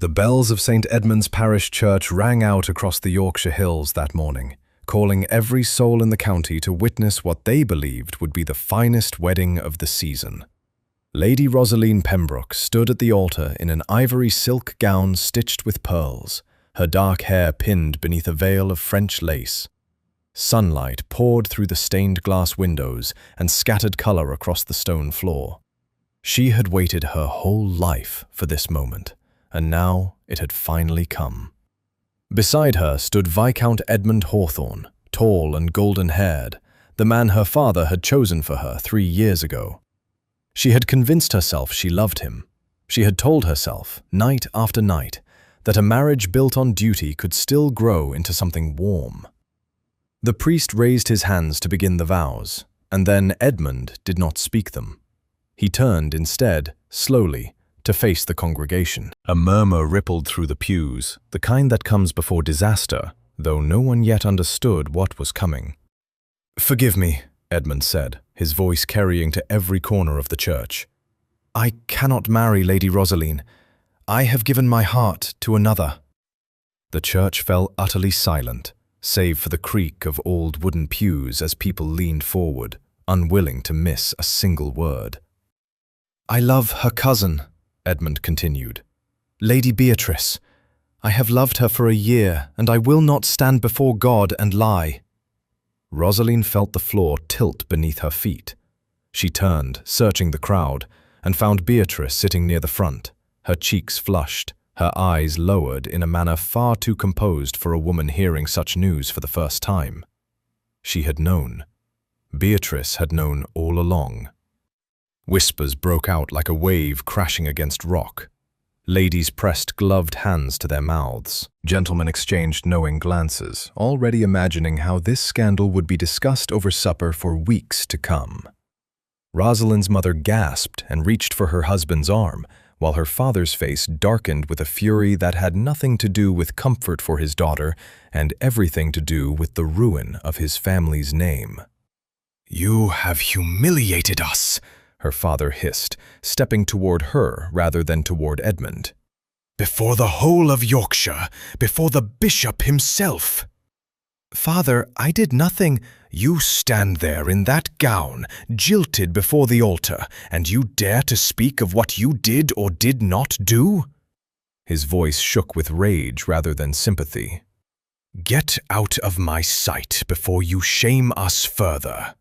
The bells of St. Edmund's Parish Church rang out across the Yorkshire hills that morning, calling every soul in the county to witness what they believed would be the finest wedding of the season. Lady Rosaleen Pembroke stood at the altar in an ivory silk gown stitched with pearls, her dark hair pinned beneath a veil of French lace. Sunlight poured through the stained glass windows and scattered color across the stone floor. She had waited her whole life for this moment, and now it had finally come. Beside her stood Viscount Edmund Hawthorne, tall and golden-haired, the man her father had chosen for her 3 years ago. She had convinced herself she loved him. She had told herself, night after night, that a marriage built on duty could still grow into something warm. The priest raised his hands to begin the vows, and then Edmund did not speak them. He turned instead, slowly, to face the congregation. A murmur rippled through the pews, the kind that comes before disaster, though no one yet understood what was coming. "Forgive me," Edmund said, his voice carrying to every corner of the church. "I cannot marry Lady Rosaleen. I have given my heart to another." The church fell utterly silent, save for the creak of old wooden pews as people leaned forward, unwilling to miss a single word. "I love her cousin," Edmund continued. "Lady Beatrice. I have loved her for a year, and I will not stand before God and lie." Rosaleen felt the floor tilt beneath her feet. She turned, searching the crowd, and found Beatrice sitting near the front, her cheeks flushed, her eyes lowered in a manner far too composed for a woman hearing such news for the first time. She had known. Beatrice had known all along. Whispers broke out like a wave crashing against rock. Ladies pressed gloved hands to their mouths. Gentlemen exchanged knowing glances, already imagining how this scandal would be discussed over supper for weeks to come. Rosalind's mother gasped and reached for her husband's arm, while her father's face darkened with a fury that had nothing to do with comfort for his daughter and everything to do with the ruin of his family's name. "You have humiliated us," her father hissed, stepping toward her rather than toward Edmund. "Before the whole of Yorkshire, before the bishop himself." "Father, I did nothing." "You stand there in that gown, jilted before the altar, and you dare to speak of what you did or did not do?" His voice shook with rage rather than sympathy. "Get out of my sight before you shame us further."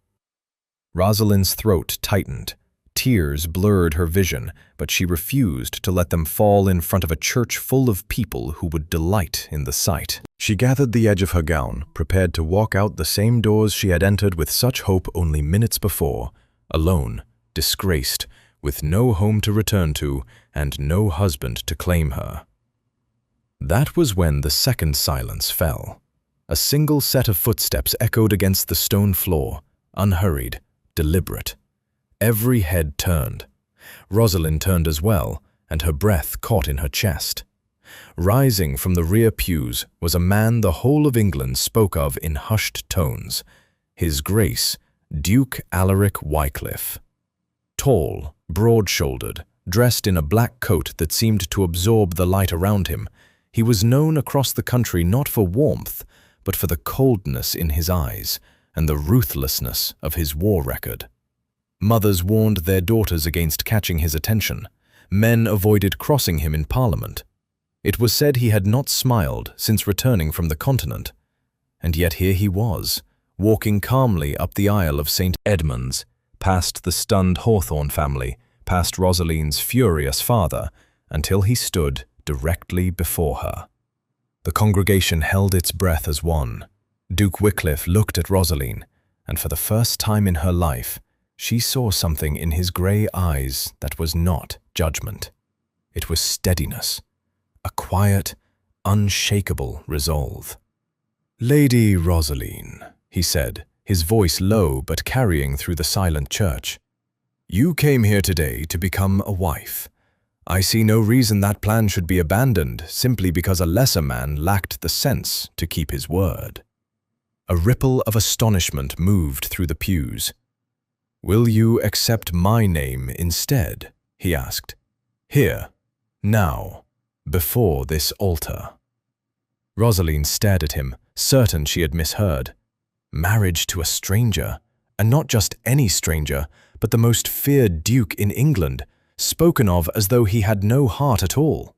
Rosalind's throat tightened. Tears blurred her vision, but she refused to let them fall in front of a church full of people who would delight in the sight. She gathered the edge of her gown, prepared to walk out the same doors she had entered with such hope only minutes before, alone, disgraced, with no home to return to and no husband to claim her. That was when the second silence fell. A single set of footsteps echoed against the stone floor, unhurried, deliberate. Every head turned. Rosalind turned as well, and her breath caught in her chest. Rising from the rear pews was a man the whole of England spoke of in hushed tones, His Grace, Duke Alaric Wickliffe. Tall, broad-shouldered, dressed in a black coat that seemed to absorb the light around him, he was known across the country not for warmth, but for the coldness in his eyes and the ruthlessness of his war record. Mothers warned their daughters against catching his attention. Men avoided crossing him in Parliament. It was said he had not smiled since returning from the continent. And yet here he was, walking calmly up the aisle of St. Edmund's, past the stunned Hawthorne family, past Rosaleen's furious father, until he stood directly before her. The congregation held its breath as one. Duke Wickliffe looked at Rosaleen, and for the first time in her life, she saw something in his grey eyes that was not judgment. It was steadiness, a quiet, unshakable resolve. "Lady Rosaleen," he said, his voice low but carrying through the silent church, "you came here today to become a wife. I see no reason that plan should be abandoned simply because a lesser man lacked the sense to keep his word." A ripple of astonishment moved through the pews. "Will you accept my name instead?" he asked. "Here, now, before this altar." Rosaline stared at him, certain she had misheard. Marriage to a stranger, and not just any stranger, but the most feared duke in England, spoken of as though he had no heart at all.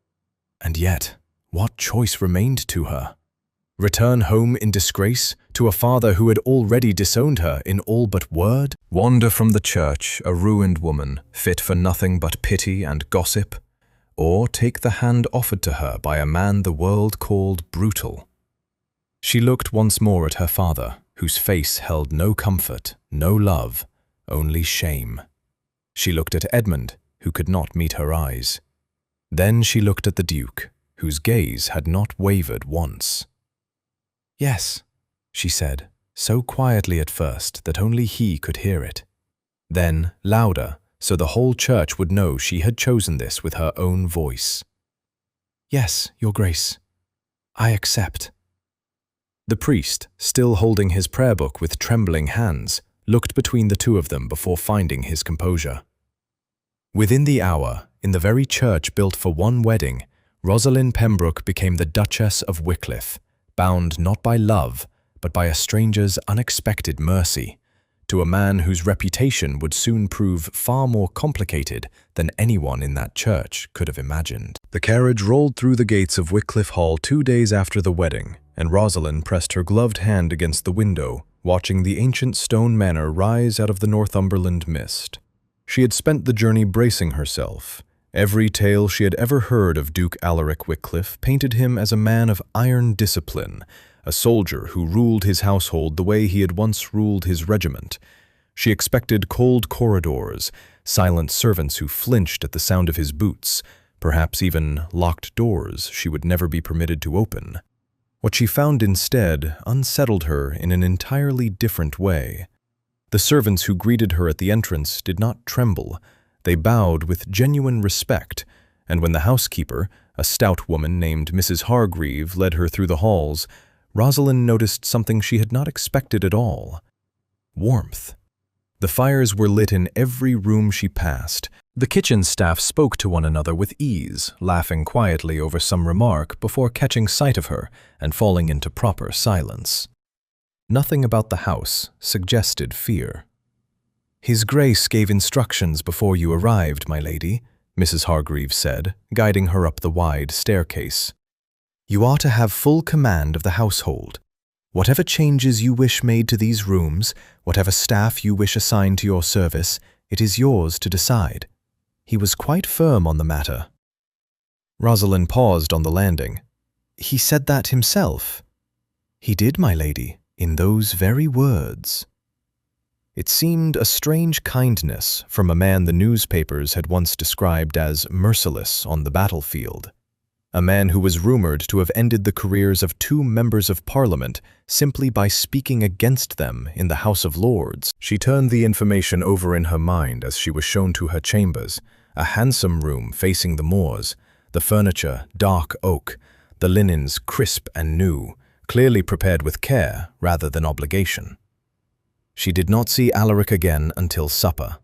And yet, what choice remained to her? Return home in disgrace to a father who had already disowned her in all but word? Wander from the church, a ruined woman, fit for nothing but pity and gossip? Or take the hand offered to her by a man the world called brutal? She looked once more at her father, whose face held no comfort, no love, only shame. She looked at Edmund, who could not meet her eyes. Then she looked at the Duke, whose gaze had not wavered once. "Yes," she said, so quietly at first that only he could hear it. Then, louder, so the whole church would know she had chosen this with her own voice. "Yes, Your Grace, I accept." The priest, still holding his prayer book with trembling hands, looked between the two of them before finding his composure. Within the hour, in the very church built for one wedding, Rosalind Pembroke became the Duchess of Wickliffe, bound not by love, but by a stranger's unexpected mercy, to a man whose reputation would soon prove far more complicated than anyone in that church could have imagined. The carriage rolled through the gates of Wickliffe Hall 2 days after the wedding, and Rosalind pressed her gloved hand against the window, watching the ancient stone manor rise out of the Northumberland mist. She had spent the journey bracing herself. Every tale she had ever heard of Duke Alaric Wickliffe painted him as a man of iron discipline, a soldier who ruled his household the way he had once ruled his regiment. She expected cold corridors, silent servants who flinched at the sound of his boots, perhaps even locked doors she would never be permitted to open. What she found instead unsettled her in an entirely different way. The servants who greeted her at the entrance did not tremble. They bowed with genuine respect, and when the housekeeper, a stout woman named Mrs. Hargreave, led her through the halls, Rosalind noticed something she had not expected at all: warmth. The fires were lit in every room she passed. The kitchen staff spoke to one another with ease, laughing quietly over some remark before catching sight of her and falling into proper silence. Nothing about the house suggested fear. "His Grace gave instructions before you arrived, my lady," Mrs. Hargreave said, guiding her up the wide staircase. "You are to have full command of the household. Whatever changes you wish made to these rooms, whatever staff you wish assigned to your service, it is yours to decide." He was quite firm on the matter. Rosalind paused on the landing. "He said that himself?" "He did, my lady, in those very words." It seemed a strange kindness from a man the newspapers had once described as merciless on the battlefield. A man who was rumored to have ended the careers of 2 members of Parliament simply by speaking against them in the House of Lords. She turned the information over in her mind as she was shown to her chambers, a handsome room facing the moors, the furniture dark oak, the linens crisp and new, clearly prepared with care rather than obligation. She did not see Alaric again until supper.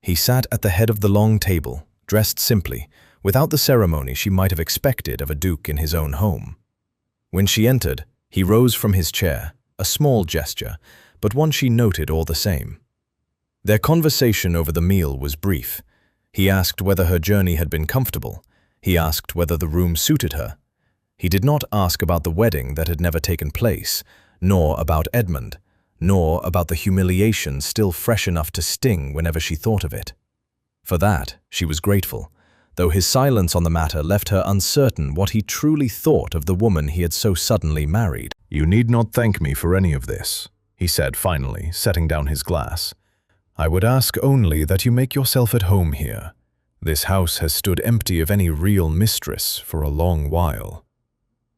He sat at the head of the long table, dressed simply, without the ceremony she might have expected of a duke in his own home. When she entered, he rose from his chair, a small gesture, but one she noted all the same. Their conversation over the meal was brief. He asked whether her journey had been comfortable. He asked whether the room suited her. He did not ask about the wedding that had never taken place, nor about Edmund, nor about the humiliation still fresh enough to sting whenever she thought of it. For that, she was grateful, though his silence on the matter left her uncertain what he truly thought of the woman he had so suddenly married. "You need not thank me for any of this," he said finally, setting down his glass. "I would ask only that you make yourself at home here. This house has stood empty of any real mistress for a long while."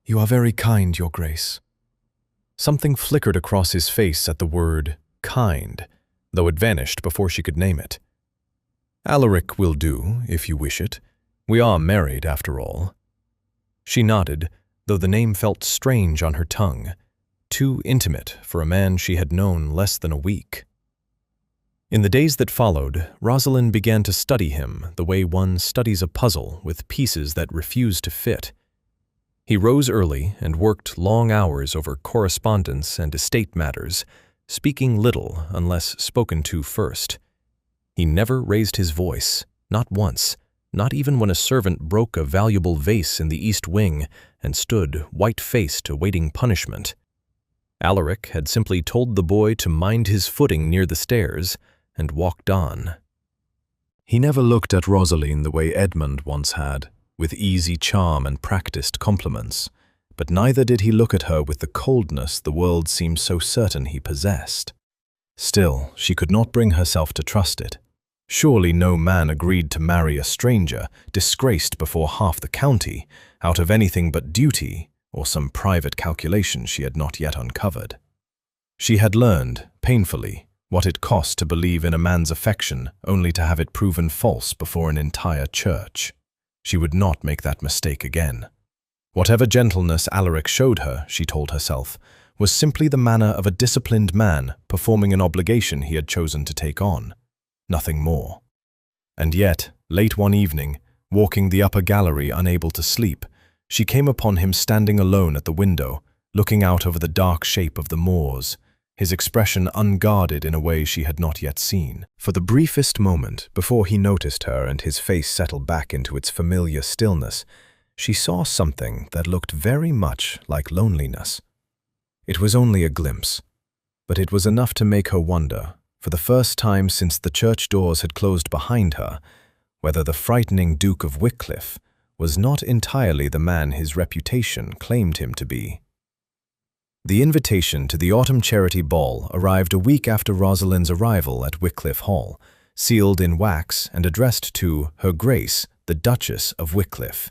"You are very kind, Your Grace." Something flickered across his face at the word kind, though it vanished before she could name it. "Alaric will do, if you wish it. We are married, after all." She nodded, though the name felt strange on her tongue, too intimate for a man she had known less than a week. In the days that followed, Rosalind began to study him the way one studies a puzzle with pieces that refuse to fit. He rose early and worked long hours over correspondence and estate matters, speaking little unless spoken to first. He never raised his voice, not once, not even when a servant broke a valuable vase in the east wing and stood white-faced awaiting punishment. Alaric had simply told the boy to mind his footing near the stairs and walked on. He never looked at Rosaline the way Edmund once had, with easy charm and practiced compliments, but neither did he look at her with the coldness the world seemed so certain he possessed. Still, she could not bring herself to trust it. Surely no man agreed to marry a stranger, disgraced before half the county, out of anything but duty or some private calculation she had not yet uncovered. She had learned, painfully, what it cost to believe in a man's affection only to have it proven false before an entire church. She would not make that mistake again. Whatever gentleness Alaric showed her, she told herself, was simply the manner of a disciplined man performing an obligation he had chosen to take on. Nothing more. And yet, late one evening, walking the upper gallery unable to sleep, she came upon him standing alone at the window, looking out over the dark shape of the moors, his expression unguarded in a way she had not yet seen. For the briefest moment, before he noticed her and his face settled back into its familiar stillness, she saw something that looked very much like loneliness. It was only a glimpse, but it was enough to make her wonder, for the first time since the church doors had closed behind her, whether the frightening Duke of Wickliffe was not entirely the man his reputation claimed him to be. The invitation to the autumn charity ball arrived a week after Rosalind's arrival at Wickliffe Hall, sealed in wax and addressed to Her Grace, the Duchess of Wickliffe.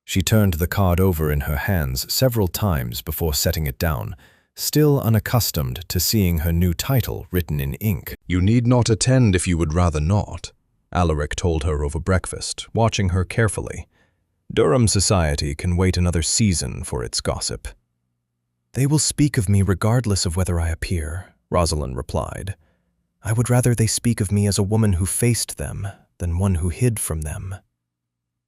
She turned the card over in her hands several times before setting it down, still unaccustomed to seeing her new title written in ink. "You need not attend if you would rather not," Alaric told her over breakfast, watching her carefully. "Durham society can wait another season for its gossip." "They will speak of me regardless of whether I appear," Rosalind replied. "I would rather they speak of me as a woman who faced them than one who hid from them."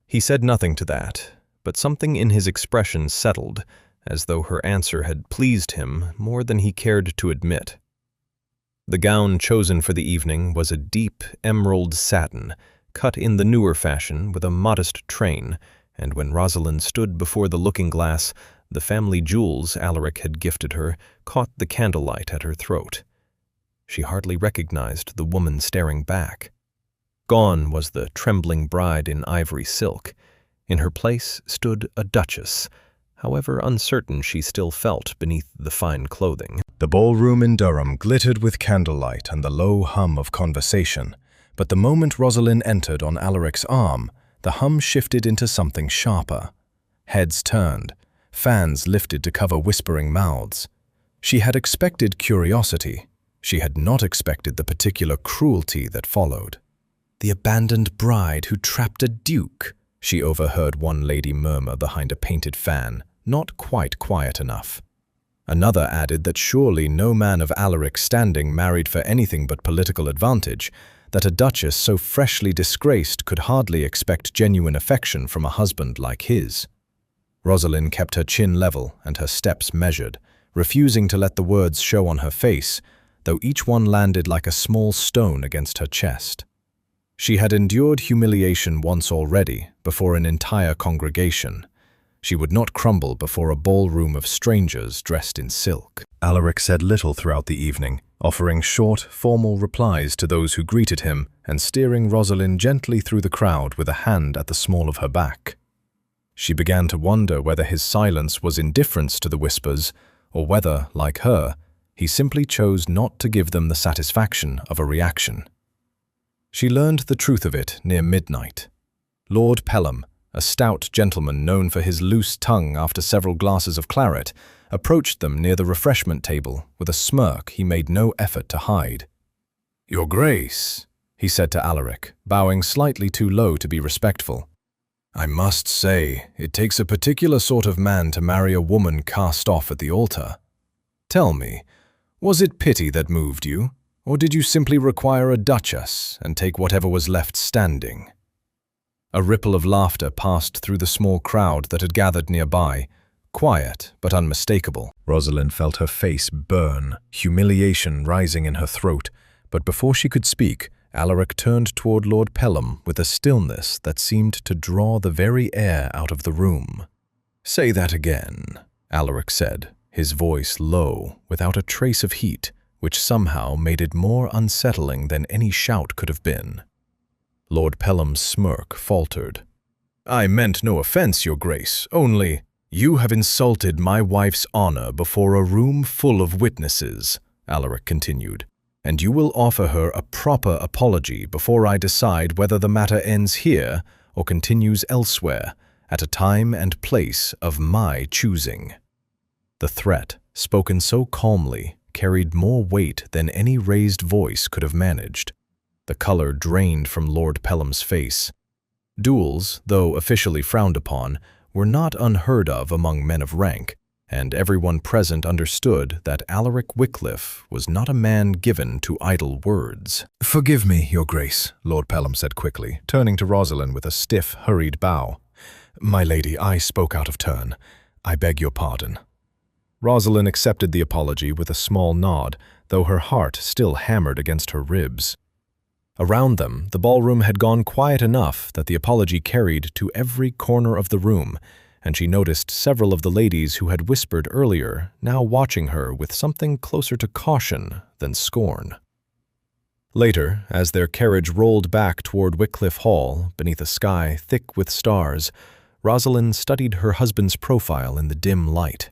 He said nothing to that, but something in his expression settled, as though her answer had pleased him more than he cared to admit. The gown chosen for the evening was a deep emerald satin, cut in the newer fashion with a modest train, and when Rosalind stood before the looking-glass, the family jewels Alaric had gifted her caught the candlelight at her throat. She hardly recognized the woman staring back. Gone was the trembling bride in ivory silk. In her place stood a duchess, however uncertain she still felt beneath the fine clothing. The ballroom in Durham glittered with candlelight and the low hum of conversation, but the moment Rosalind entered on Alaric's arm, the hum shifted into something sharper. Heads turned, fans lifted to cover whispering mouths. She had expected curiosity. She had not expected the particular cruelty that followed. "The abandoned bride who trapped a duke," she overheard one lady murmur behind a painted fan, not quite quiet enough. Another added that surely no man of Alaric's standing married for anything but political advantage, that a duchess so freshly disgraced could hardly expect genuine affection from a husband like his. Rosalind kept her chin level and her steps measured, refusing to let the words show on her face, though each one landed like a small stone against her chest. She had endured humiliation once already, before an entire congregation. She would not crumble before a ballroom of strangers dressed in silk. Alaric said little throughout the evening, offering short, formal replies to those who greeted him and steering Rosalind gently through the crowd with a hand at the small of her back. She began to wonder whether his silence was indifference to the whispers, or whether, like her, he simply chose not to give them the satisfaction of a reaction. She learned the truth of it near midnight. Lord Pelham, a stout gentleman known for his loose tongue after several glasses of claret, approached them near the refreshment table with a smirk he made no effort to hide. "Your Grace," he said to Alaric, bowing slightly too low to be respectful. "I must say, it takes a particular sort of man to marry a woman cast off at the altar. Tell me, was it pity that moved you? Or did you simply require a duchess and take whatever was left standing?" A ripple of laughter passed through the small crowd that had gathered nearby, quiet but unmistakable. Rosalind felt her face burn, humiliation rising in her throat, but before she could speak, Alaric turned toward Lord Pelham with a stillness that seemed to draw the very air out of the room. "Say that again," Alaric said, his voice low, without a trace of heat, which somehow made it more unsettling than any shout could have been. Lord Pelham's smirk faltered. "I meant no offense, Your Grace, only you have insulted my wife's honor before a room full of witnesses," Alaric continued, "and you will offer her a proper apology before I decide whether the matter ends here or continues elsewhere, at a time and place of my choosing." The threat, spoken so calmly, carried more weight than any raised voice could have managed. The color drained from Lord Pelham's face. Duels, though officially frowned upon, were not unheard of among men of rank, and everyone present understood that Alaric Wickliffe was not a man given to idle words. "Forgive me, Your Grace," Lord Pelham said quickly, turning to Rosalind with a stiff, hurried bow. "My lady, I spoke out of turn. I beg your pardon." Rosalind accepted the apology with a small nod, though her heart still hammered against her ribs. Around them, the ballroom had gone quiet enough that the apology carried to every corner of the room, and she noticed several of the ladies who had whispered earlier now watching her with something closer to caution than scorn. Later, as their carriage rolled back toward Wickliffe Hall, beneath a sky thick with stars, Rosalind studied her husband's profile in the dim light.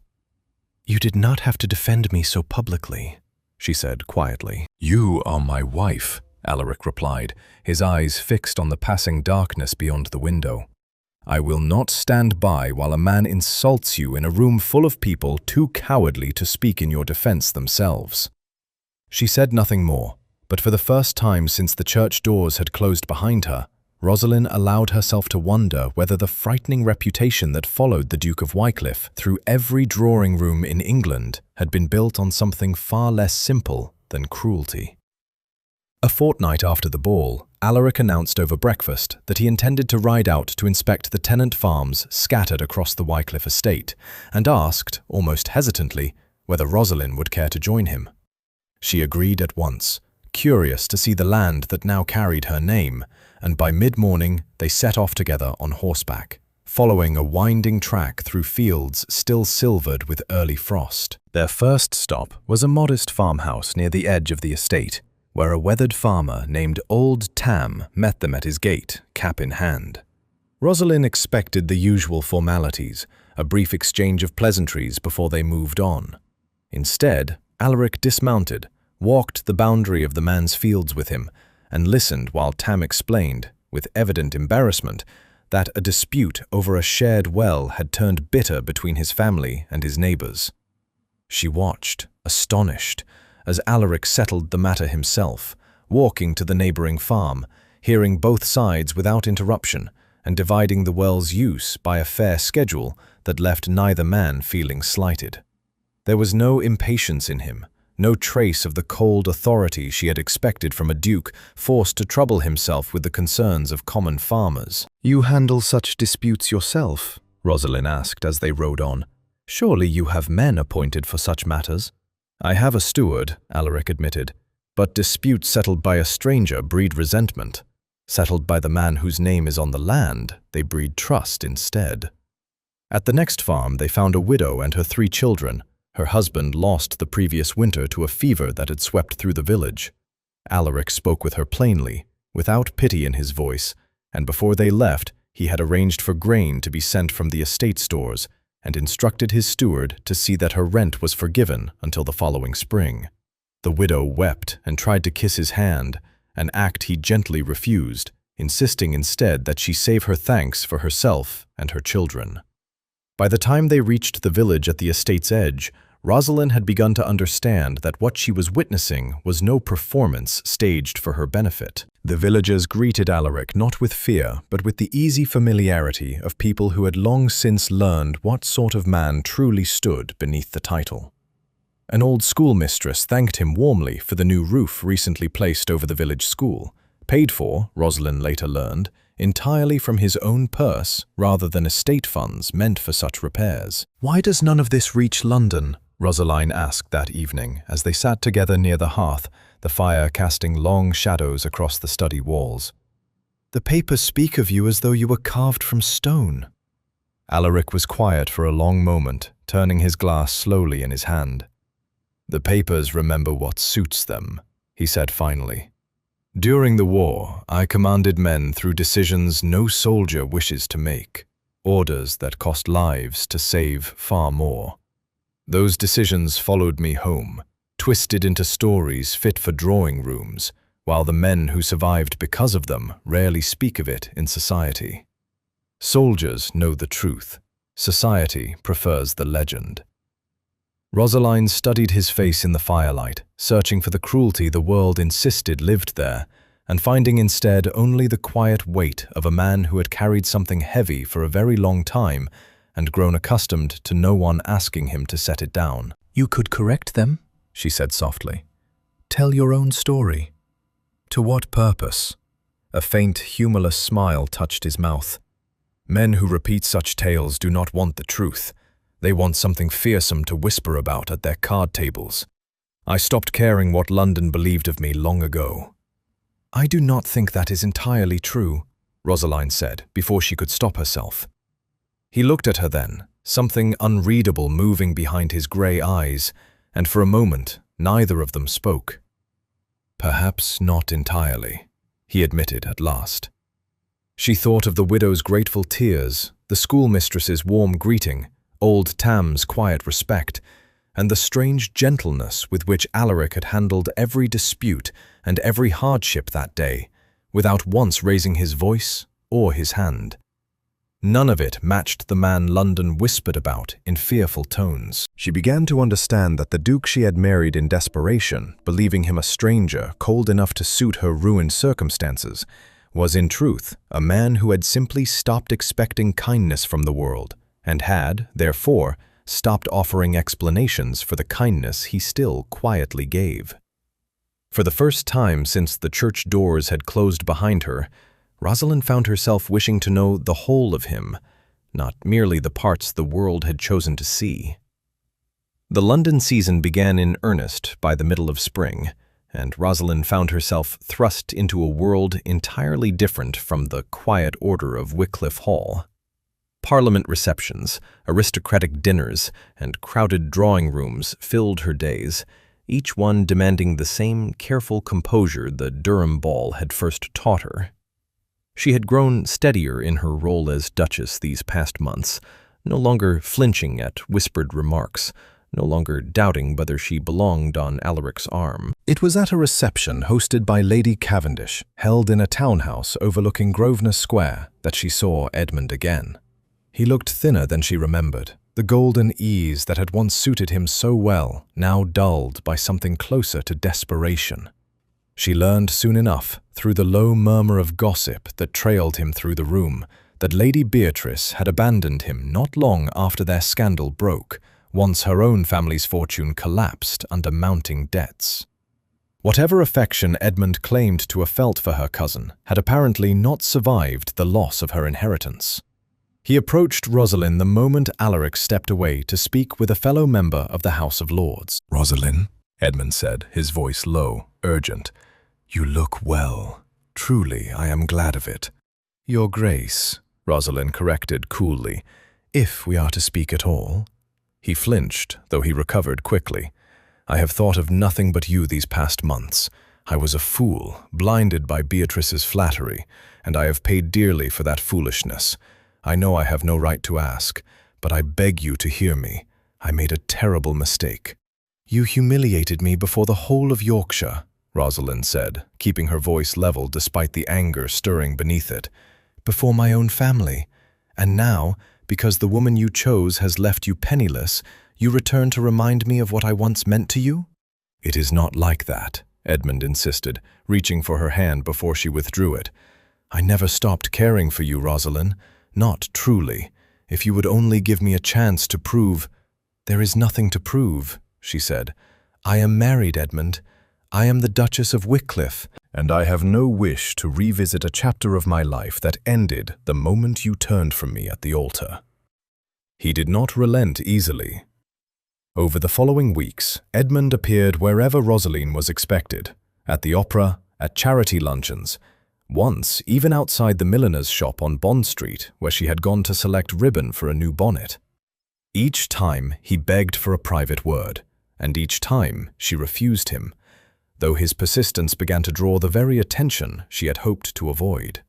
"You did not have to defend me so publicly," she said quietly. "You are my wife," Alaric replied, his eyes fixed on the passing darkness beyond the window. "I will not stand by while a man insults you in a room full of people too cowardly to speak in your defense themselves." She said nothing more, but for the first time since the church doors had closed behind her, Rosalind allowed herself to wonder whether the frightening reputation that followed the Duke of Wickliffe through every drawing room in England had been built on something far less simple than cruelty. A fortnight after the ball, Alaric announced over breakfast that he intended to ride out to inspect the tenant farms scattered across the Wickliffe estate, and asked, almost hesitantly, whether Rosalind would care to join him. She agreed at once, curious to see the land that now carried her name, and by mid-morning they set off together on horseback, following a winding track through fields still silvered with early frost. Their first stop was a modest farmhouse near the edge of the estate, where a weathered farmer named Old Tam met them at his gate, cap in hand. Rosalind expected the usual formalities, a brief exchange of pleasantries before they moved on. Instead, Alaric dismounted, walked the boundary of the man's fields with him, and listened while Tam explained, with evident embarrassment, that a dispute over a shared well had turned bitter between his family and his neighbors. She watched, astonished, as Alaric settled the matter himself, walking to the neighboring farm, hearing both sides without interruption, and dividing the well's use by a fair schedule that left neither man feeling slighted. There was no impatience in him, no trace of the cold authority she had expected from a duke forced to trouble himself with the concerns of common farmers. "You handle such disputes yourself?" Rosalind asked as they rode on. "Surely you have men appointed for such matters?" "I have a steward," Alaric admitted, "but disputes settled by a stranger breed resentment. Settled by the man whose name is on the land, they breed trust instead." At the next farm they found a widow and her 3 children. Her husband lost the previous winter to a fever that had swept through the village. Alaric spoke with her plainly, without pity in his voice, and before they left, he had arranged for grain to be sent from the estate stores, and instructed his steward to see that her rent was forgiven until the following spring. The widow wept and tried to kiss his hand, an act he gently refused, insisting instead that she save her thanks for herself and her children. By the time they reached the village at the estate's edge, Rosalind had begun to understand that what she was witnessing was no performance staged for her benefit. The villagers greeted Alaric not with fear, but with the easy familiarity of people who had long since learned what sort of man truly stood beneath the title. An old schoolmistress thanked him warmly for the new roof recently placed over the village school, paid for, Rosalind later learned, entirely from his own purse rather than estate funds meant for such repairs. "Why does none of this reach London?" Rosaline asked that evening as they sat together near the hearth, the fire casting long shadows across the study walls. "The papers speak of you as though you were carved from stone." Alaric was quiet for a long moment, turning his glass slowly in his hand. "The papers remember what suits them," he said finally. "During the war, I commanded men through decisions no soldier wishes to make, orders that cost lives to save far more. Those decisions followed me home, twisted into stories fit for drawing rooms, while the men who survived because of them rarely speak of it in society. Soldiers know the truth. Society prefers the legend." Rosaline studied his face in the firelight, searching for the cruelty the world insisted lived there, and finding instead only the quiet weight of a man who had carried something heavy for a very long time and grown accustomed to no one asking him to set it down. "You could correct them," she said softly. "Tell your own story." "To what purpose?" A faint, humorless smile touched his mouth. "Men who repeat such tales do not want the truth. They want something fearsome to whisper about at their card tables. I stopped caring what London believed of me long ago." "I do not think that is entirely true," Rosaline said, before she could stop herself. He looked at her then, something unreadable moving behind his grey eyes, and for a moment neither of them spoke. "Perhaps not entirely," he admitted at last. She thought of the widow's grateful tears, the schoolmistress's warm greeting, old Tam's quiet respect, and the strange gentleness with which Alaric had handled every dispute and every hardship that day, without once raising his voice or his hand. None of it matched the man London whispered about in fearful tones. She began to understand that the Duke she had married in desperation, believing him a stranger cold enough to suit her ruined circumstances, was in truth a man who had simply stopped expecting kindness from the world, and had, therefore, stopped offering explanations for the kindness he still quietly gave. For the first time since the church doors had closed behind her, Rosalind found herself wishing to know the whole of him, not merely the parts the world had chosen to see. The London season began in earnest by the middle of spring, and Rosalind found herself thrust into a world entirely different from the quiet order of Wickliffe Hall. Parliament receptions, aristocratic dinners, and crowded drawing rooms filled her days, each one demanding the same careful composure the Durham ball had first taught her. She had grown steadier in her role as Duchess these past months, no longer flinching at whispered remarks, no longer doubting whether she belonged on Alaric's arm. It was at a reception hosted by Lady Cavendish, held in a townhouse overlooking Grosvenor Square, that she saw Edmund again. He looked thinner than she remembered, the golden ease that had once suited him so well, now dulled by something closer to desperation. She learned soon enough, through the low murmur of gossip that trailed him through the room, that Lady Beatrice had abandoned him not long after their scandal broke, once her own family's fortune collapsed under mounting debts. Whatever affection Edmund claimed to have felt for her cousin had apparently not survived the loss of her inheritance. He approached Rosalind the moment Alaric stepped away to speak with a fellow member of the House of Lords. "Rosalind," Edmund said, his voice low, urgent, "you look well. Truly, I am glad of it." "Your Grace," Rosalind corrected coolly, "if we are to speak at all." He flinched, though he recovered quickly. "I have thought of nothing but you these past months. I was a fool, blinded by Beatrice's flattery, and I have paid dearly for that foolishness. I know I have no right to ask, but I beg you to hear me. I made a terrible mistake." "You humiliated me before the whole of Yorkshire," Rosalind said, keeping her voice level despite the anger stirring beneath it. "Before my own family. And now, because the woman you chose has left you penniless, you return to remind me of what I once meant to you?" "It is not like that," Edmund insisted, reaching for her hand before she withdrew it. "I never stopped caring for you, Rosalind. Not truly. If you would only give me a chance to prove—" "There is nothing to prove," she said. "I am married, Edmund. I am the Duchess of Wickliffe, and I have no wish to revisit a chapter of my life that ended the moment you turned from me at the altar." He did not relent easily. Over the following weeks, Edmund appeared wherever Rosaline was expected, at the opera, at charity luncheons, once even outside the milliner's shop on Bond Street, where she had gone to select ribbon for a new bonnet. Each time he begged for a private word, and each time she refused him, though his persistence began to draw the very attention she had hoped to avoid.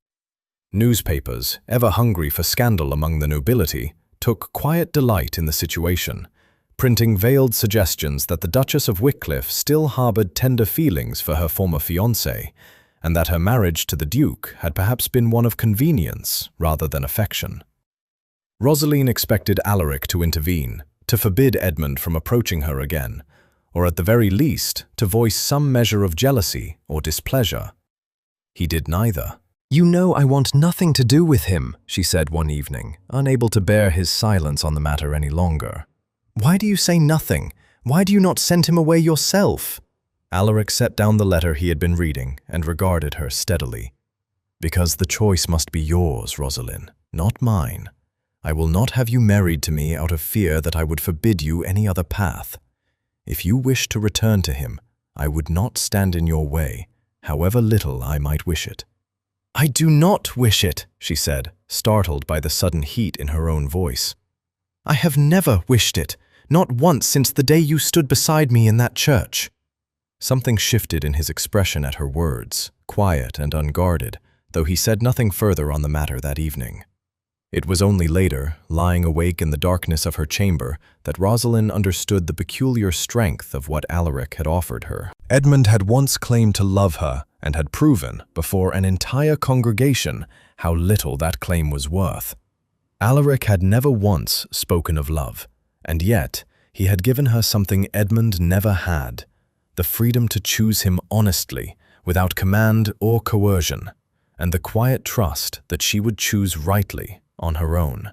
Newspapers, ever hungry for scandal among the nobility, took quiet delight in the situation, printing veiled suggestions that the Duchess of Wickliffe still harbored tender feelings for her former fiancé, and that her marriage to the Duke had perhaps been one of convenience rather than affection. Rosaline expected Alaric to intervene, to forbid Edmund from approaching her again, or at the very least, to voice some measure of jealousy or displeasure. He did neither. "You know I want nothing to do with him," she said one evening, unable to bear his silence on the matter any longer. "Why do you say nothing? Why do you not send him away yourself?" Alaric set down the letter he had been reading and regarded her steadily. "Because the choice must be yours, Rosaline, not mine. I will not have you married to me out of fear that I would forbid you any other path. If you wish to return to him, I would not stand in your way, however little I might wish it." "I do not wish it," she said, startled by the sudden heat in her own voice. "I have never wished it, not once since the day you stood beside me in that church." Something shifted in his expression at her words, quiet and unguarded, though he said nothing further on the matter that evening. It was only later, lying awake in the darkness of her chamber, that Rosaline understood the peculiar strength of what Alaric had offered her. Edmund had once claimed to love her and had proven, before an entire congregation, how little that claim was worth. Alaric had never once spoken of love, and yet he had given her something Edmund never had, the freedom to choose him honestly, without command or coercion, and the quiet trust that she would choose rightly on her own.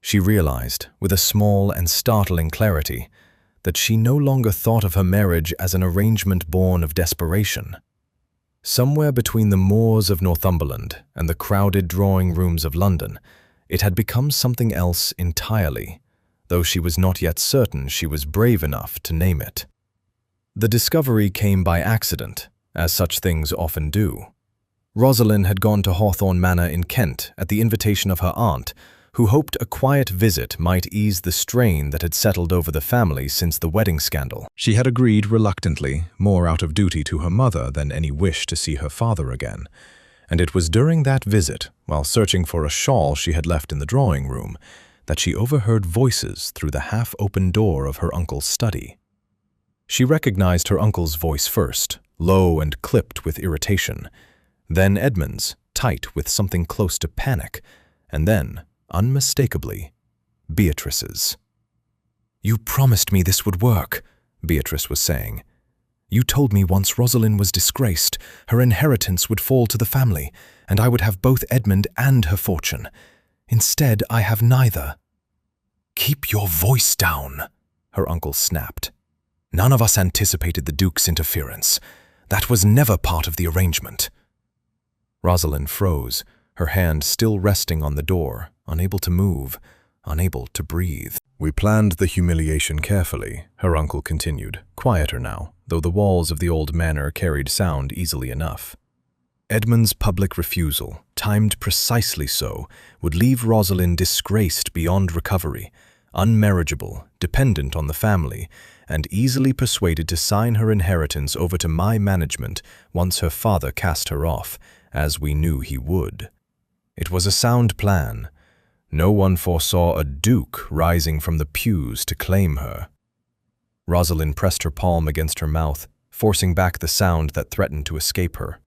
She realized, with a small and startling clarity, that she no longer thought of her marriage as an arrangement born of desperation. Somewhere between the moors of Northumberland and the crowded drawing rooms of London, it had become something else entirely, though she was not yet certain she was brave enough to name it. The discovery came by accident, as such things often do. Rosaline had gone to Hawthorne Manor in Kent at the invitation of her aunt, who hoped a quiet visit might ease the strain that had settled over the family since the wedding scandal. She had agreed reluctantly, more out of duty to her mother than any wish to see her father again, and it was during that visit, while searching for a shawl she had left in the drawing room, that she overheard voices through the half-open door of her uncle's study. She recognized her uncle's voice first, low and clipped with irritation, then Edmund's, tight with something close to panic, and then, unmistakably, Beatrice's. "You promised me this would work," Beatrice was saying. "You told me once Rosaline was disgraced, her inheritance would fall to the family, and I would have both Edmund and her fortune. Instead, I have neither." "Keep your voice down," her uncle snapped. "None of us anticipated the Duke's interference. That was never part of the arrangement." Rosaline froze, her hand still resting on the door, unable to move, unable to breathe. "We planned the humiliation carefully," her uncle continued, quieter now, though the walls of the old manor carried sound easily enough. "Edmund's public refusal, timed precisely so, would leave Rosaline disgraced beyond recovery, unmarriageable, dependent on the family, and easily persuaded to sign her inheritance over to my management once her father cast her off, as we knew he would. It was a sound plan. No one foresaw a duke rising from the pews to claim her." Rosaline pressed her palm against her mouth, forcing back the sound that threatened to escape her.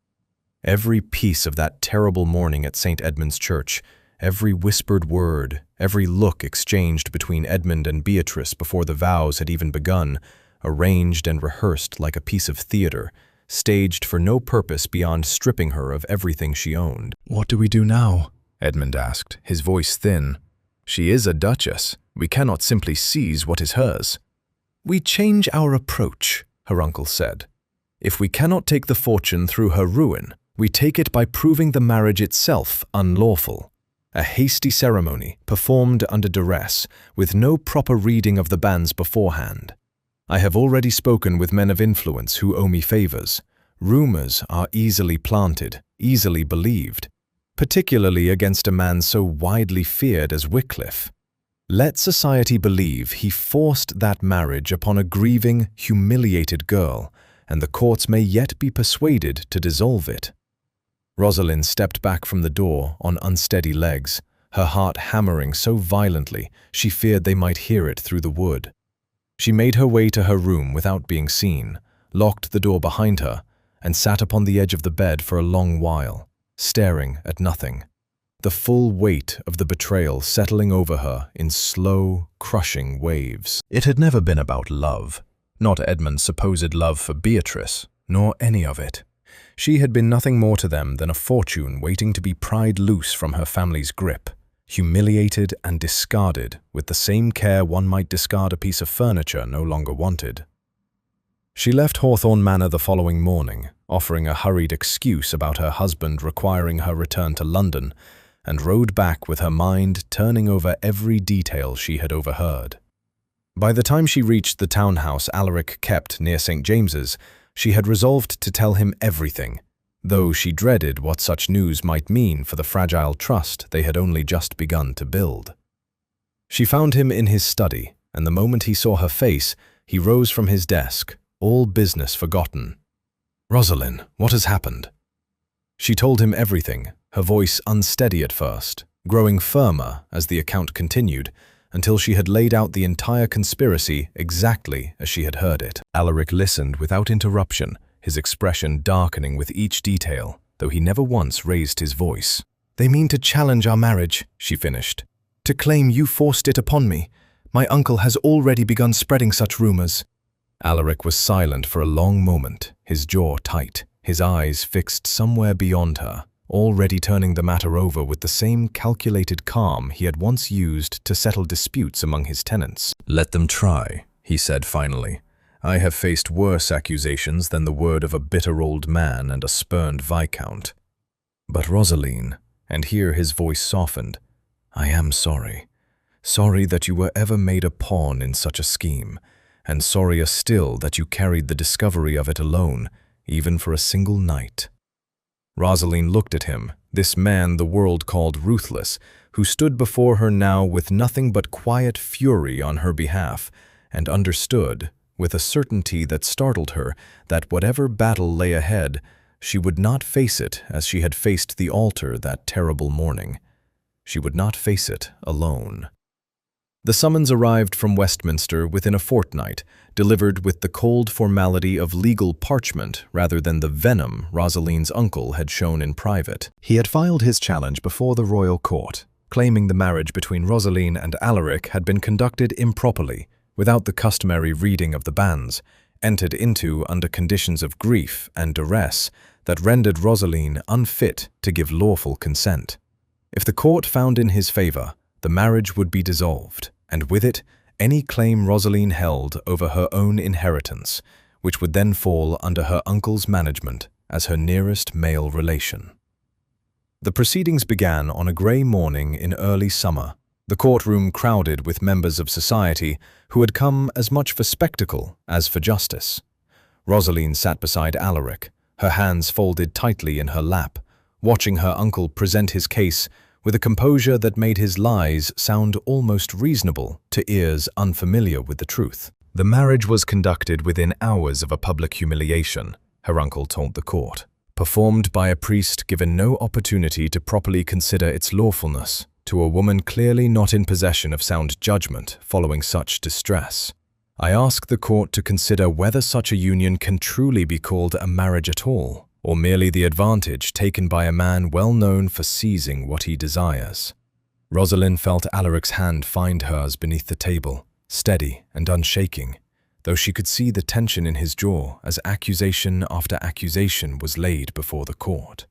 Every piece of that terrible morning at St. Edmund's Church, every whispered word, every look exchanged between Edmund and Beatrice before the vows had even begun, arranged and rehearsed like a piece of theater, staged for no purpose beyond stripping her of everything she owned. "What do we do now?" Edmund asked, his voice thin. "She is a duchess. We cannot simply seize what is hers." "We change our approach," her uncle said. "If we cannot take the fortune through her ruin, we take it by proving the marriage itself unlawful. A hasty ceremony performed under duress, with no proper reading of the banns beforehand. I have already spoken with men of influence who owe me favors. Rumors are easily planted, easily believed, particularly against a man so widely feared as Wickliffe. Let society believe he forced that marriage upon a grieving, humiliated girl, and the courts may yet be persuaded to dissolve it." Rosalind stepped back from the door on unsteady legs, her heart hammering so violently she feared they might hear it through the wood. She made her way to her room without being seen, locked the door behind her, and sat upon the edge of the bed for a long while, staring at nothing, the full weight of the betrayal settling over her in slow, crushing waves. It had never been about love, not Edmund's supposed love for Beatrice, nor any of it. She had been nothing more to them than a fortune waiting to be pried loose from her family's grip, humiliated and discarded with the same care one might discard a piece of furniture no longer wanted. She left Hawthorne Manor the following morning, offering a hurried excuse about her husband requiring her return to London, and rode back with her mind turning over every detail she had overheard. By the time she reached the townhouse Alaric kept near St. James's, she had resolved to tell him everything, though she dreaded what such news might mean for the fragile trust they had only just begun to build. She found him in his study, and the moment he saw her face, he rose from his desk, all business forgotten. "Rosalind, what has happened?" She told him everything, her voice unsteady at first, growing firmer as the account continued, until she had laid out the entire conspiracy exactly as she had heard it. Alaric listened without interruption, his expression darkening with each detail, though he never once raised his voice. "They mean to challenge our marriage," she finished, "to claim you forced it upon me. My uncle has already begun spreading such rumors." Alaric was silent for a long moment, his jaw tight, his eyes fixed somewhere beyond her, already turning the matter over with the same calculated calm he had once used to settle disputes among his tenants. "Let them try," he said finally. "I have faced worse accusations than the word of a bitter old man and a spurned viscount. But Rosaline," and here his voice softened, "I am sorry. Sorry that you were ever made a pawn in such a scheme, and sorrier still that you carried the discovery of it alone, even for a single night." Rosaline looked at him, this man the world called ruthless, who stood before her now with nothing but quiet fury on her behalf, and understood, with a certainty that startled her, that whatever battle lay ahead, she would not face it as she had faced the altar that terrible morning. She would not face it alone. The summons arrived from Westminster within a fortnight, delivered with the cold formality of legal parchment rather than the venom Rosaline's uncle had shown in private. He had filed his challenge before the royal court, claiming the marriage between Rosaline and Alaric had been conducted improperly, without the customary reading of the banns, entered into under conditions of grief and duress that rendered Rosaline unfit to give lawful consent. If the court found in his favor, the marriage would be dissolved, and with it, any claim Rosaline held over her own inheritance, which would then fall under her uncle's management as her nearest male relation. The proceedings began on a grey morning in early summer, the courtroom crowded with members of society who had come as much for spectacle as for justice. Rosaline sat beside Alaric, her hands folded tightly in her lap, watching her uncle present his case with a composure that made his lies sound almost reasonable to ears unfamiliar with the truth. The marriage was conducted within hours of a public humiliation, her uncle told the court, performed by a priest given no opportunity to properly consider its lawfulness, to a woman clearly not in possession of sound judgment following such distress. I ask the court to consider whether such a union can truly be called a marriage at all, or merely the advantage taken by a man well known for seizing what he desires. Rosalind felt Alaric's hand find hers beneath the table, steady and unshaking, though she could see the tension in his jaw as accusation after accusation was laid before the court.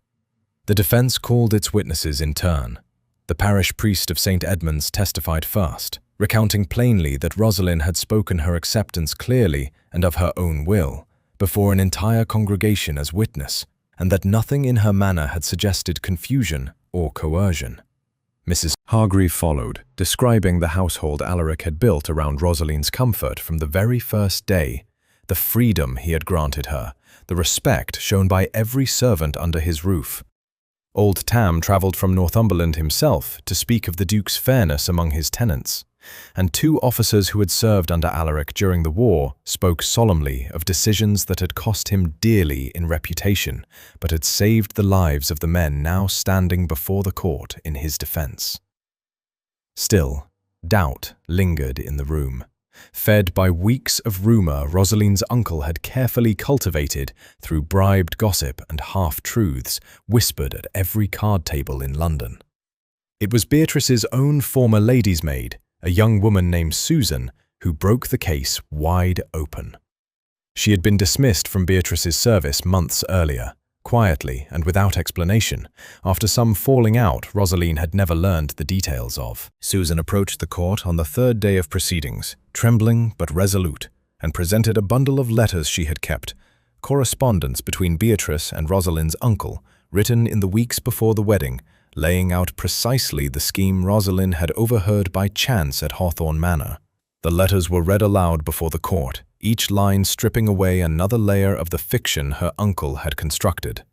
The defense called its witnesses in turn. The parish priest of St. Edmund's testified first, recounting plainly that Rosalind had spoken her acceptance clearly and of her own will, before an entire congregation as witness, and that nothing in her manner had suggested confusion or coercion. Mrs. Hargreave followed, describing the household Alaric had built around Rosalind's comfort from the very first day, the freedom he had granted her, the respect shown by every servant under his roof. Old Tam travelled from Northumberland himself to speak of the Duke's fairness among his tenants, and 2 officers who had served under Alaric during the war spoke solemnly of decisions that had cost him dearly in reputation, but had saved the lives of the men now standing before the court in his defence. Still, doubt lingered in the room, fed by weeks of rumour Rosalind's uncle had carefully cultivated through bribed gossip and half-truths whispered at every card table in London. It was Beatrice's own former lady's maid, a young woman named Susan, who broke the case wide open. She had been dismissed from Beatrice's service months earlier, quietly and without explanation, after some falling out Rosaline had never learned the details of. Susan approached the court on the 3rd day of proceedings, trembling but resolute, and presented a bundle of letters she had kept, correspondence between Beatrice and Rosalind's uncle, written in the weeks before the wedding, laying out precisely the scheme Rosalind had overheard by chance at Hawthorne Manor. The letters were read aloud before the court, each line stripping away another layer of the fiction her uncle had constructed.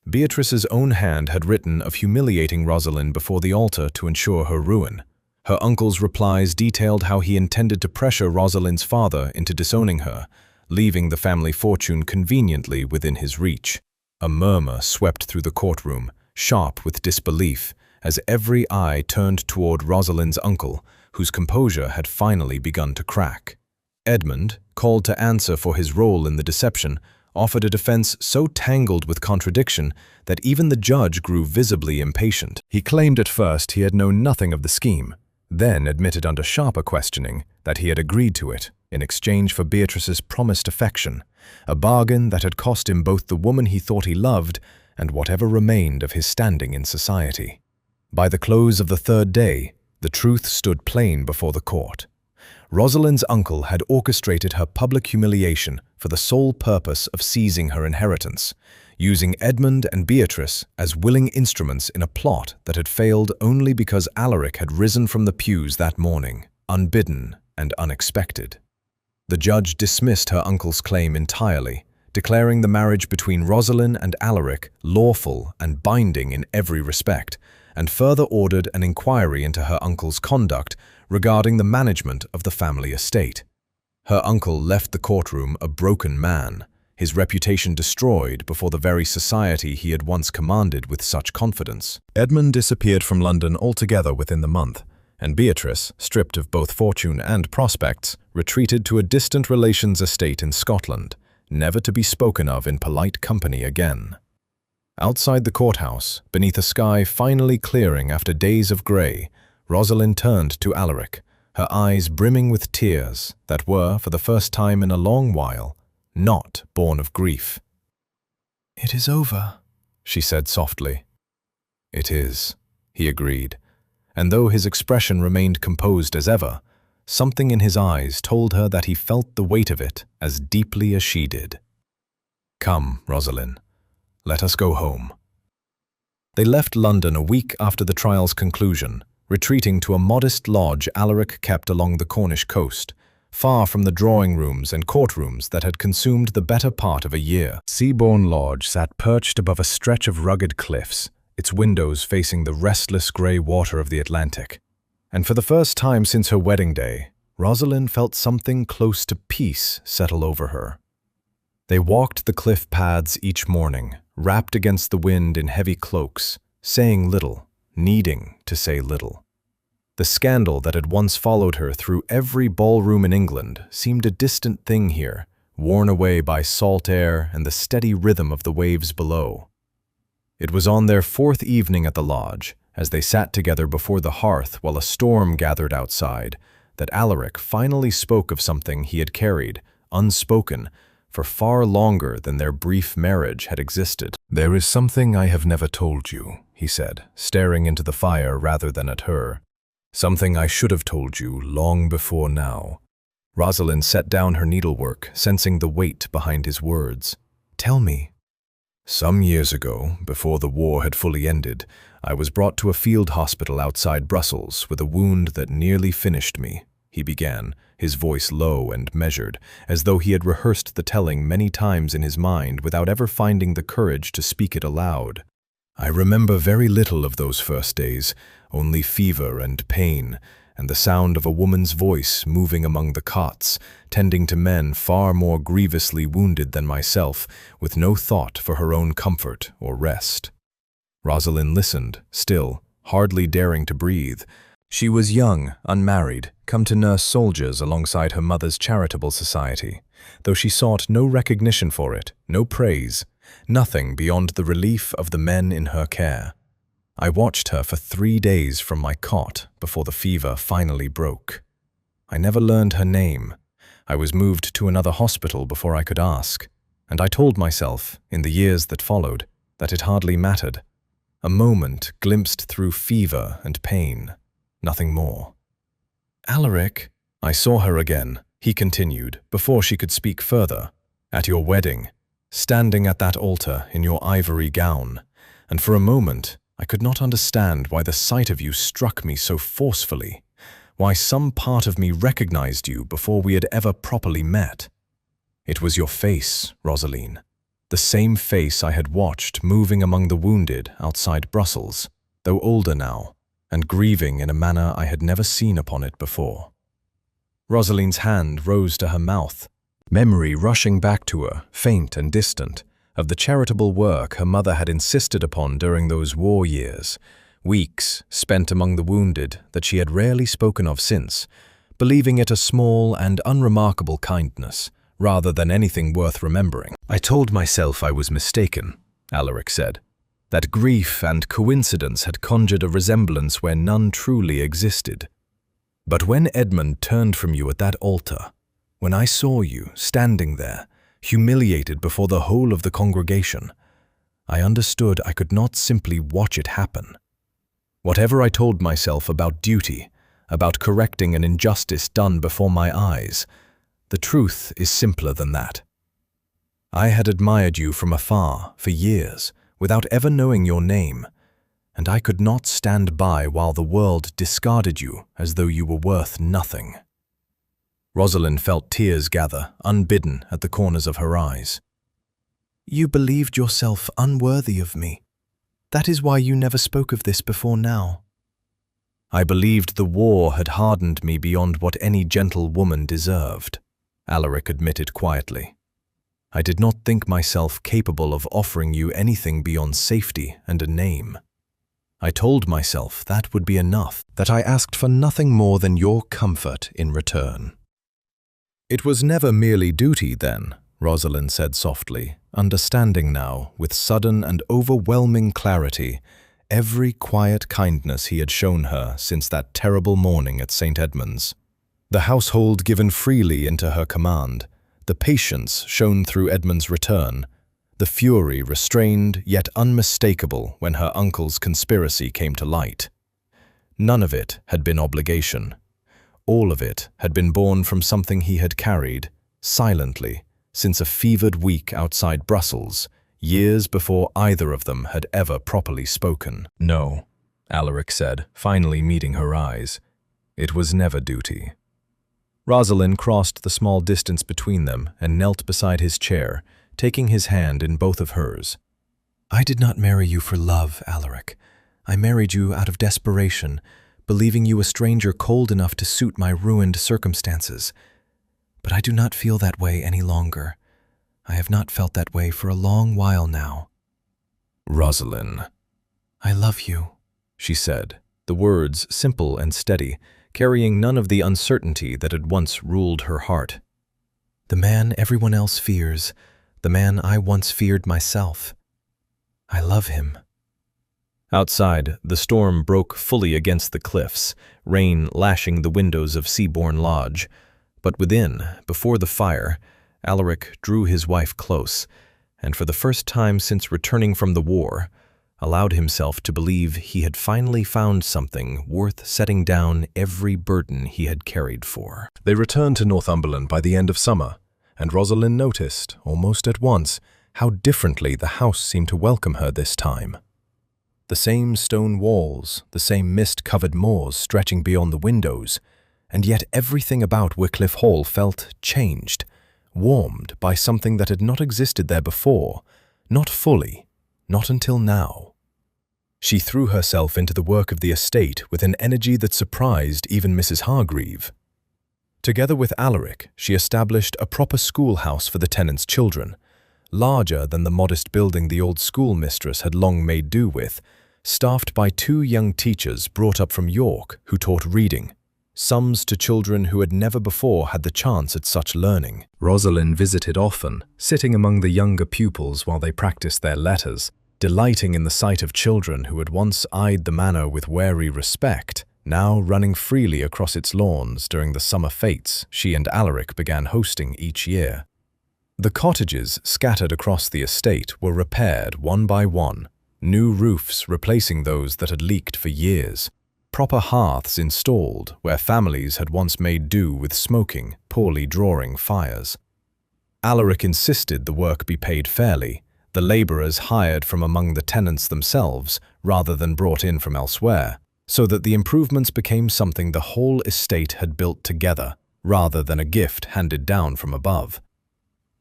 Beatrice's own hand had written of humiliating Rosalind before the altar to ensure her ruin. Her uncle's replies detailed how he intended to pressure Rosalind's father into disowning her, leaving the family fortune conveniently within his reach. A murmur swept through the courtroom, sharp with disbelief, as every eye turned toward Rosalind's uncle, whose composure had finally begun to crack. Edmund, called to answer for his role in the deception, offered a defense so tangled with contradiction that even the judge grew visibly impatient. He claimed at first he had known nothing of the scheme, then admitted under sharper questioning that he had agreed to it in exchange for Beatrice's promised affection, a bargain that had cost him both the woman he thought he loved and whatever remained of his standing in society. By the close of the 3rd day, the truth stood plain before the court. Rosalind's uncle had orchestrated her public humiliation for the sole purpose of seizing her inheritance, using Edmund and Beatrice as willing instruments in a plot that had failed only because Alaric had risen from the pews that morning, unbidden and unexpected. The judge dismissed her uncle's claim entirely, declaring the marriage between Rosalind and Alaric lawful and binding in every respect, and further ordered an inquiry into her uncle's conduct regarding the management of the family estate. Her uncle left the courtroom a broken man, his reputation destroyed before the very society he had once commanded with such confidence. Edmund disappeared from London altogether within the month, and Beatrice, stripped of both fortune and prospects, retreated to a distant relations' estate in Scotland, never to be spoken of in polite company again. Outside the courthouse, beneath a sky finally clearing after days of grey, Rosalind turned to Alaric, her eyes brimming with tears that were, for the first time in a long while, not born of grief. "It is over," she said softly. "It is," he agreed, and though his expression remained composed as ever, something in his eyes told her that he felt the weight of it as deeply as she did. "Come, Rosalind, let us go home." They left London a week after the trial's conclusion, retreating to a modest lodge Alaric kept along the Cornish coast, far from the drawing rooms and courtrooms that had consumed the better part of a year. Seabourn Lodge sat perched above a stretch of rugged cliffs, its windows facing the restless grey water of the Atlantic. And for the first time since her wedding day, Rosalind felt something close to peace settle over her. They walked the cliff paths each morning, wrapped against the wind in heavy cloaks, saying little, needing to say little. The scandal that had once followed her through every ballroom in England seemed a distant thing here, worn away by salt air and the steady rhythm of the waves below. It was on their 4th evening at the lodge, as they sat together before the hearth while a storm gathered outside, that Alaric finally spoke of something he had carried, unspoken, for far longer than their brief marriage had existed. "There is something I have never told you," he said, staring into the fire rather than at her. Something I should have told you long before now. Rosalind set down her needlework, sensing the weight behind his words. Tell me. Some years ago, before the war had fully ended, I was brought to a field hospital outside Brussels with a wound that nearly finished me, he began, his voice low and measured, as though he had rehearsed the telling many times in his mind without ever finding the courage to speak it aloud. I remember very little of those first days, only fever and pain, and the sound of a woman's voice moving among the cots, tending to men far more grievously wounded than myself, with no thought for her own comfort or rest. Rosalind listened, still, hardly daring to breathe. She was young, unmarried, come to nurse soldiers alongside her mother's charitable society, though she sought no recognition for it, no praise, nothing beyond the relief of the men in her care. I watched her for 3 days from my cot before the fever finally broke. I never learned her name. I was moved to another hospital before I could ask, and I told myself, in the years that followed, that it hardly mattered. A moment glimpsed through fever and pain, nothing more. Alaric, I saw her again, he continued, before she could speak further, at your wedding, standing at that altar in your ivory gown, and for a moment I could not understand why the sight of you struck me so forcefully, why some part of me recognized you before we had ever properly met. It was your face, Rosaline, the same face I had watched moving among the wounded outside Brussels, though older now, and grieving in a manner I had never seen upon it before. Rosaline's hand rose to her mouth, memory rushing back to her, faint and distant, of the charitable work her mother had insisted upon during those war years, weeks spent among the wounded that she had rarely spoken of since, believing it a small and unremarkable kindness, rather than anything worth remembering. I told myself I was mistaken, Alaric said, that grief and coincidence had conjured a resemblance where none truly existed. But when Edmund turned from you at that altar, when I saw you standing there, humiliated before the whole of the congregation, I understood I could not simply watch it happen. Whatever I told myself about duty, about correcting an injustice done before my eyes, the truth is simpler than that. I had admired you from afar for years, without ever knowing your name, and I could not stand by while the world discarded you as though you were worth nothing. Rosalind felt tears gather, unbidden, at the corners of her eyes. You believed yourself unworthy of me. That is why you never spoke of this before now. I believed the war had hardened me beyond what any gentle woman deserved, Alaric admitted quietly. I did not think myself capable of offering you anything beyond safety and a name. I told myself that would be enough, that I asked for nothing more than your comfort in return. It was never merely duty, then, Rosalind said softly, understanding now, with sudden and overwhelming clarity, every quiet kindness he had shown her since that terrible morning at St. Edmund's. The household given freely into her command, the patience shown through Edmund's return, the fury restrained yet unmistakable when her uncle's conspiracy came to light. None of it had been obligation. All of it had been born from something he had carried, silently, since a fevered week outside Brussels, years before either of them had ever properly spoken. No, Alaric said, finally meeting her eyes. It was never duty. Rosalind crossed the small distance between them and knelt beside his chair, taking his hand in both of hers. I did not marry you for love, Alaric. I married you out of desperation, believing you a stranger cold enough to suit my ruined circumstances. But I do not feel that way any longer. I have not felt that way for a long while now. Rosalind. I love you, she said, the words simple and steady, carrying none of the uncertainty that had once ruled her heart. The man everyone else fears, the man I once feared myself. I love him. Outside, the storm broke fully against the cliffs, rain lashing the windows of Seabourn Lodge. But within, before the fire, Alaric drew his wife close, and for the first time since returning from the war, allowed himself to believe he had finally found something worth setting down every burden he had carried for. They returned to Northumberland by the end of summer, and Rosalind noticed, almost at once, how differently the house seemed to welcome her this time. The same stone walls, the same mist-covered moors stretching beyond the windows, and yet everything about Wickliffe Hall felt changed, warmed by something that had not existed there before, not fully, not until now. She threw herself into the work of the estate with an energy that surprised even Mrs. Hargreave. Together with Alaric, she established a proper schoolhouse for the tenants' children, larger than the modest building the old schoolmistress had long made do with, staffed by 2 young teachers brought up from York who taught reading, sums to children who had never before had the chance at such learning. Rosalind visited often, sitting among the younger pupils while they practiced their letters, delighting in the sight of children who had once eyed the manor with wary respect, now running freely across its lawns during the summer fetes she and Alaric began hosting each year. The cottages scattered across the estate were repaired one by one, new roofs replacing those that had leaked for years, proper hearths installed where families had once made do with smoking, poorly drawing fires. Alaric insisted the work be paid fairly, the labourers hired from among the tenants themselves rather than brought in from elsewhere, so that the improvements became something the whole estate had built together, rather than a gift handed down from above.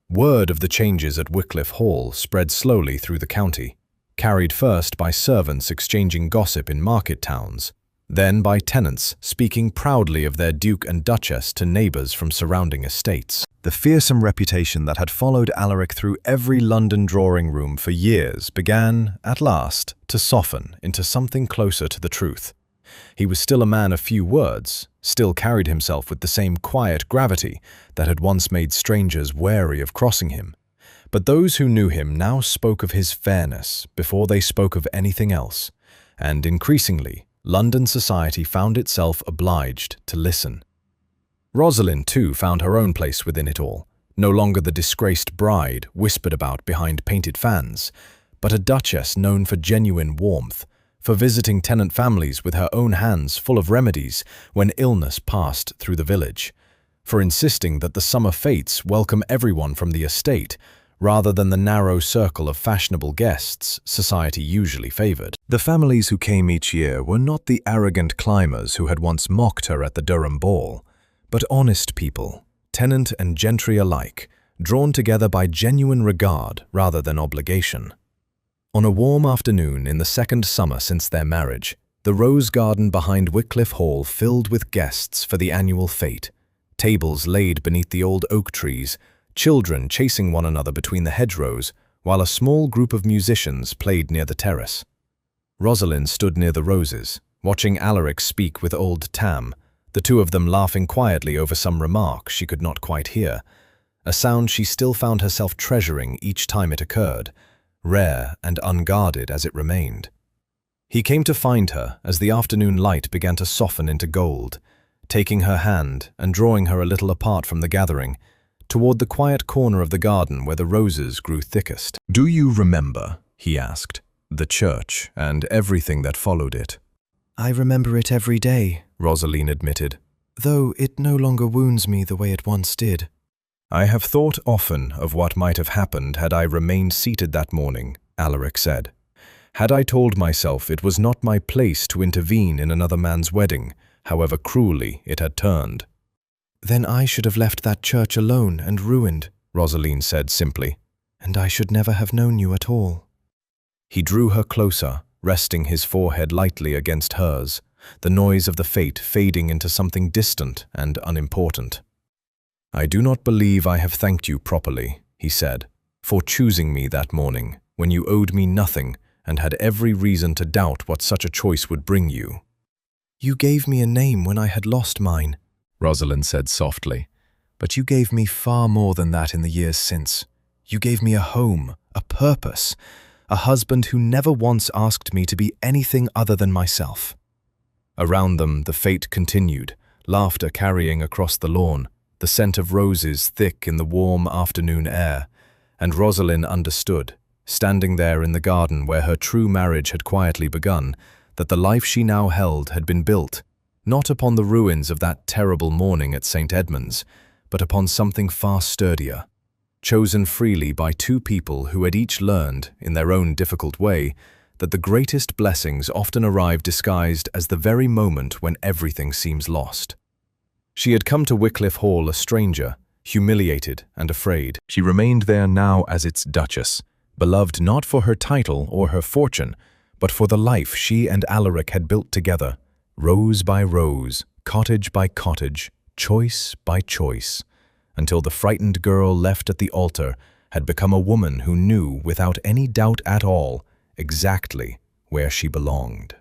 Word of the changes at Wickliffe Hall spread slowly through the county, carried first by servants exchanging gossip in market towns, then by tenants speaking proudly of their Duke and Duchess to neighbours from surrounding estates. The fearsome reputation that had followed Alaric through every London drawing-room for years began, at last, to soften into something closer to the truth. He was still a man of few words, still carried himself with the same quiet gravity that had once made strangers wary of crossing him. But those who knew him now spoke of his fairness before they spoke of anything else, and increasingly, London society found itself obliged to listen. Rosalind, too, found her own place within it all, no longer the disgraced bride whispered about behind painted fans, but a duchess known for genuine warmth, for visiting tenant families with her own hands full of remedies when illness passed through the village, for insisting that the summer fetes welcome everyone from the estate, rather than the narrow circle of fashionable guests society usually favoured. The families who came each year were not the arrogant climbers who had once mocked her at the Durham ball, but honest people, tenant and gentry alike, drawn together by genuine regard rather than obligation. On a warm afternoon in the second summer since their marriage, the rose garden behind Wickliffe Hall filled with guests for the annual fete, tables laid beneath the old oak trees, children chasing one another between the hedgerows, while a small group of musicians played near the terrace. Rosalind stood near the roses, watching Alaric speak with old Tam, the 2 of them laughing quietly over some remark she could not quite hear, a sound she still found herself treasuring each time it occurred, rare and unguarded as it remained. He came to find her as the afternoon light began to soften into gold, taking her hand and drawing her a little apart from the gathering, toward the quiet corner of the garden where the roses grew thickest. "Do you remember," he asked, "the church and everything that followed it?" "I remember it every day," Rosalind admitted, "though it no longer wounds me the way it once did." "I have thought often of what might have happened had I remained seated that morning," Alaric said. "Had I told myself it was not my place to intervene in another man's wedding, however cruelly it had turned." "Then I should have left that church alone and ruined," Rosalind said simply, "and I should never have known you at all." He drew her closer, resting his forehead lightly against hers, the noise of the fete fading into something distant and unimportant. "I do not believe I have thanked you properly," he said, "for choosing me that morning, when you owed me nothing and had every reason to doubt what such a choice would bring you." "You gave me a name when I had lost mine," Rosalind said softly, "but you gave me far more than that in the years since. You gave me a home, a purpose, a husband who never once asked me to be anything other than myself." Around them the fete continued, laughter carrying across the lawn, the scent of roses thick in the warm afternoon air, and Rosalind understood, standing there in the garden where her true marriage had quietly begun, that the life she now held had been built, not upon the ruins of that terrible morning at St. Edmund's, but upon something far sturdier, chosen freely by two people who had each learned, in their own difficult way, that the greatest blessings often arrive disguised as the very moment when everything seems lost. She had come to Wickliffe Hall a stranger, humiliated and afraid. She remained there now as its duchess, beloved not for her title or her fortune, but for the life she and Alaric had built together, rose by rose, cottage by cottage, choice by choice, until the frightened girl left at the altar had become a woman who knew, without any doubt at all, exactly where she belonged.